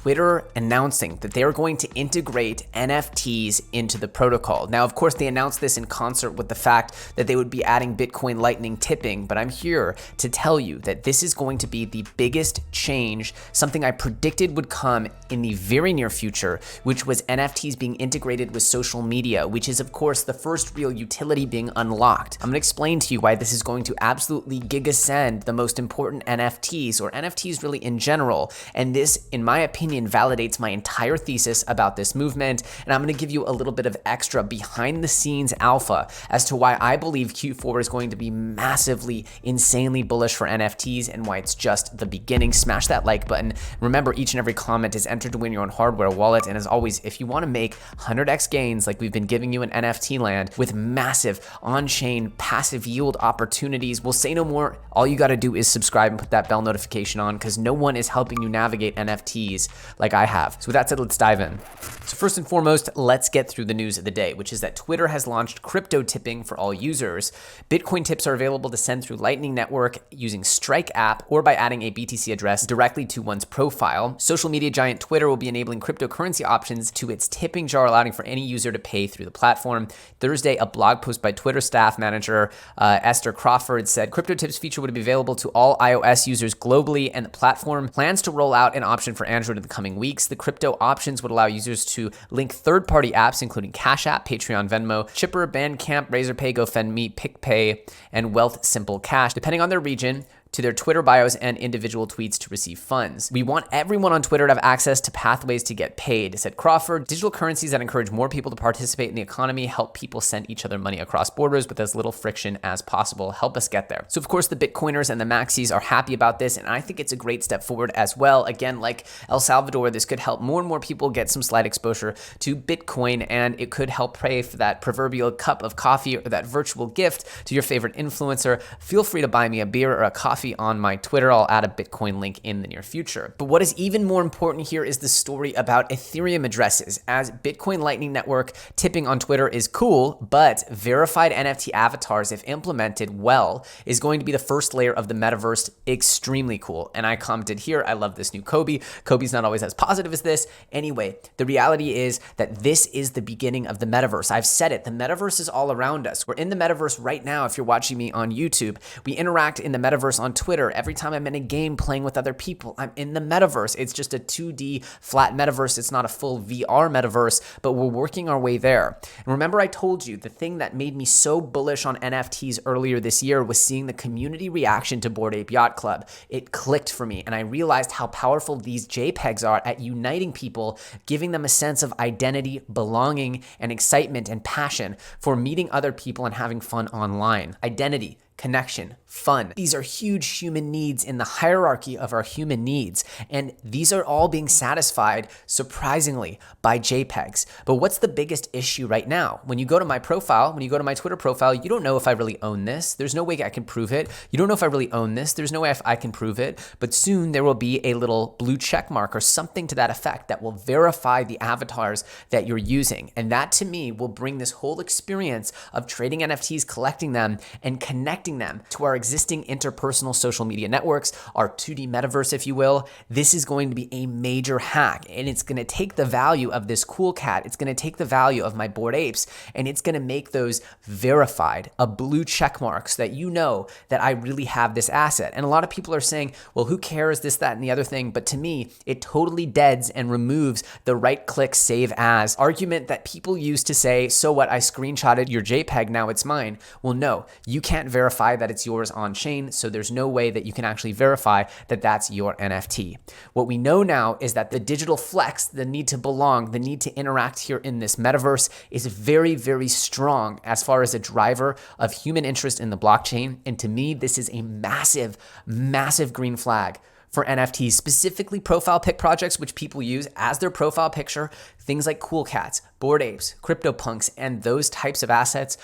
Twitter announcing that they are going to integrate NFTs into the protocol. Now, of course, they announced this in concert with the fact that they would be adding Bitcoin Lightning tipping, but I'm here to tell you that this is going to be the biggest change, something I predicted would come in the very near future, which was NFTs being integrated with social media, which is, of course, the first real utility being unlocked. I'm going to explain to you why this is going to absolutely gigasend the most important NFTs, or NFTs really in general, and this, in my opinion, validates my entire thesis about this movement, and I'm going to give you a little bit of extra behind the scenes alpha as to why I believe Q4 is going to be massively, insanely bullish for NFTs and why it's just the beginning. Smash that like button. Remember, each and every comment is entered to win your own hardware wallet, and as always, if you want to make 100x gains like we've been giving you in NFT land with massive on-chain passive yield opportunities, we'll say no more. All you got to do is subscribe and put that bell notification on, because no one is helping you navigate NFTs like I have. So with that said, let's dive in. So first and foremost, let's get through the news of the day, which is that Twitter has launched crypto tipping for all users. Bitcoin tips are available to send through Lightning Network using Strike app or by adding a BTC address directly to one's profile. Social media giant Twitter will be enabling cryptocurrency options to its tipping jar, allowing for any user to pay through the platform. Thursday, a blog post by Twitter staff manager Esther Crawford said crypto tips feature would be available to all iOS users globally, and the platform plans to roll out an option for Android in the coming weeks. The crypto options would allow users to link third-party apps, including Cash App, Patreon, Venmo, Chipper, Bandcamp, Razorpay, GoFundMe, PicPay, and Wealth Simple Cash, depending on their region, to their Twitter bios and individual tweets to receive funds. We want everyone on Twitter to have access to pathways to get paid, said Crawford. Digital currencies that encourage more people to participate in the economy, help people send each other money across borders with as little friction as possible. Help us get there. So of course, the Bitcoiners and the Maxis are happy about this, and I think it's a great step forward as well. Again, like El Salvador, this could help more and more people get some slight exposure to Bitcoin, and it could help pay for that proverbial cup of coffee or that virtual gift to your favorite influencer. Feel free to buy me a beer or a coffee on my Twitter. I'll add a Bitcoin link in the near future. But what is even more important here is the story about Ethereum addresses, as Bitcoin Lightning Network tipping on Twitter is cool, but verified NFT avatars, if implemented well, is going to be the first layer of the metaverse. Extremely cool. And I commented here, I love this new Kobe. Kobe's not always as positive as this. Anyway, the reality is that this is the beginning of the metaverse. I've said it, the metaverse is all around us. We're in the metaverse right now. If you're watching me on YouTube, we interact in the metaverse on Twitter. Every time I'm in a game playing with other people, I'm in the metaverse. It's just a 2D flat metaverse. It's not a full VR metaverse, but we're working our way there. And remember, I told you the thing that made me so bullish on NFTs earlier this year was seeing the community reaction to Bored Ape Yacht Club. It clicked for me, and I realized how powerful these JPEGs are at uniting people, giving them a sense of identity, belonging, and excitement and passion for meeting other people and having fun online. Identity, connection, fun. These are huge human needs in the hierarchy of our human needs, and these are all being satisfied, surprisingly, by JPEGs. But what's the biggest issue right now? When you go to my profile, when you go to my Twitter profile, you don't know if I really own this. There's no way I can prove it. You don't know if I really own this. There's no way I can prove it. But soon there will be a little blue check mark or something to that effect that will verify the avatars that you're using. And that, to me, will bring this whole experience of trading NFTs, collecting them, and connecting them to our existing interpersonal social media networks, our 2D metaverse, if you will. This is going to be a major hack, and it's going to take the value of this cool cat. It's going to take the value of my Bored Apes, and it's going to make those verified, a blue check mark, so that you know that I really have this asset. And a lot of people are saying, well, who cares, this, that, and the other thing? But to me, it totally deads and removes the right-click save as argument that people use to say, so what, I screenshotted your JPEG, now it's mine. Well, no, you can't verify that it's yours on chain, so there's no way that you can actually verify that that's your NFT. What we know now is that the digital flex, the need to belong, the need to interact here in this metaverse is very, very strong as far as a driver of human interest in the blockchain. And to me, this is a massive, massive green flag for NFTs, specifically profile pic projects, which people use as their profile picture. things like Cool Cats, Bored Apes, CryptoPunks, and those types of assets.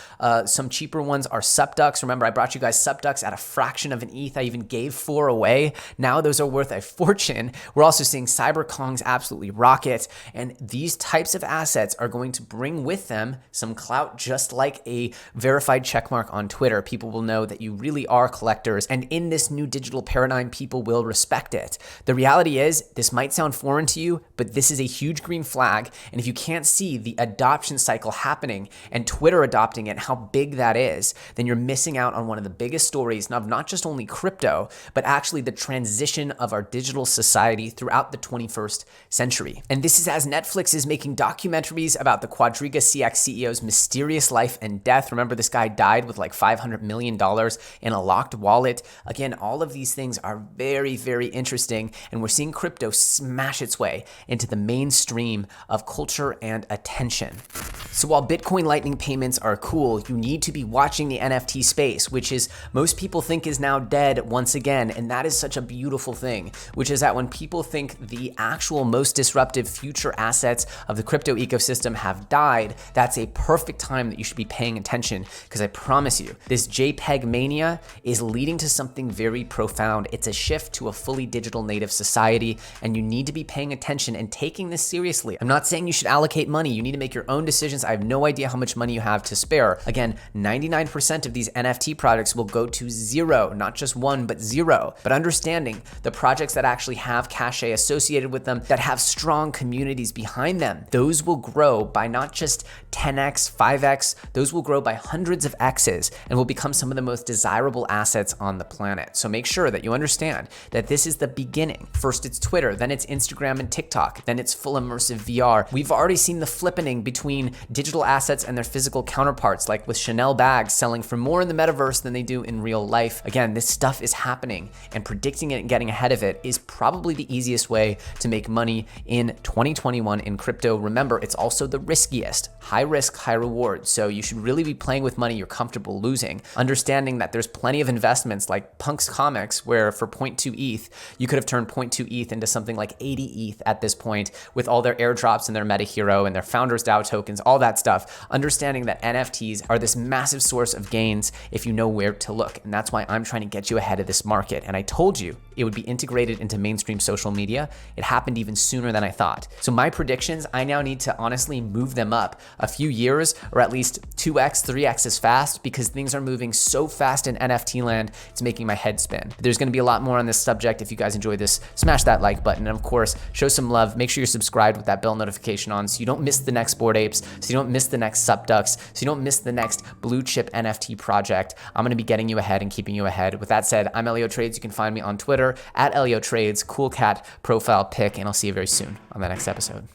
Some cheaper ones are SupDucks. Remember, I brought you guys SupDucks at a fraction of an ETH. I even gave 4 away. Now those are worth a fortune. We're also seeing CyberKongs absolutely rocket. And these types of assets are going to bring with them some clout, just like a verified checkmark on Twitter. People will know that you really are collectors. And in this new digital paradigm, people will respect it. The reality is, this might sound foreign to you, but this is a huge green flag. And if you can't see the adoption cycle happening and Twitter adopting it, how big that is, then you're missing out on one of the biggest stories of not just only crypto, but actually the transition of our digital society throughout the 21st century. And this is as Netflix is making documentaries about the QuadrigaCX CEO's mysterious life and death. Remember, this guy died with like $500 million in a locked wallet. Again, all of these things are very, very interesting, and we're seeing crypto smash its way into the mainstream of culture and attention. So while Bitcoin Lightning payments are cool, you need to be watching the NFT space, which is most people think is now dead once again. And that is such a beautiful thing, which is that when people think the actual most disruptive future assets of the crypto ecosystem have died, that's a perfect time that you should be paying attention, because I promise you, this JPEG mania is leading to something very profound. It's a shift to a fully digital native society, and you need to be paying attention and taking this seriously. I'm not saying you should allocate money. You need to make your own decisions. I have no idea how much money you have to spare. Again, 99% of these NFT projects will go to zero, not just 1, but 0. But understanding the projects that actually have cachet associated with them, that have strong communities behind them, those will grow by not just 10x, 5x, those will grow by hundreds of X's and will become some of the most desirable assets on the planet. So make sure that you understand that this is the beginning. First it's Twitter, then it's Instagram and TikTok, then it's full immersive VR. We've already seen the flippening between digital assets and their physical counterparts, like with Chanel bags selling for more in the metaverse than they do in real life. Again, this stuff is happening, and predicting it and getting ahead of it is probably the easiest way to make money in 2021 in crypto. Remember, it's also the riskiest. High risk, high reward. So you should really be playing with money you're comfortable losing, understanding that there's plenty of investments like Punk's Comics, where for 0.2 ETH, you could have turned 0.2 ETH into something like 80 ETH at this point, with all their airdrops and their meta hero and their founders DAO tokens, all that stuff. Understanding that NFTs are this massive source of gains if you know where to look. And that's why I'm trying to get you ahead of this market. And I told you it would be integrated into mainstream social media. It happened even sooner than I thought. So my predictions, I now need to honestly move them up a few years, or at least 2x, 3x as fast, because things are moving so fast in NFT land, it's making my head spin. There's gonna be a lot more on this subject. If you guys enjoy this, smash that like button. And of course, show some love. Make sure you're subscribed with that bell notification on so you don't miss the next Bored Apes, so you don't miss the next SupDucks, so you don't miss the next blue chip NFT project. I'm gonna be getting you ahead and keeping you ahead. With that said, I'm Elio Trades. You can find me on Twitter at Elio Trades, cool cat profile pic, and I'll see you very soon on the next episode.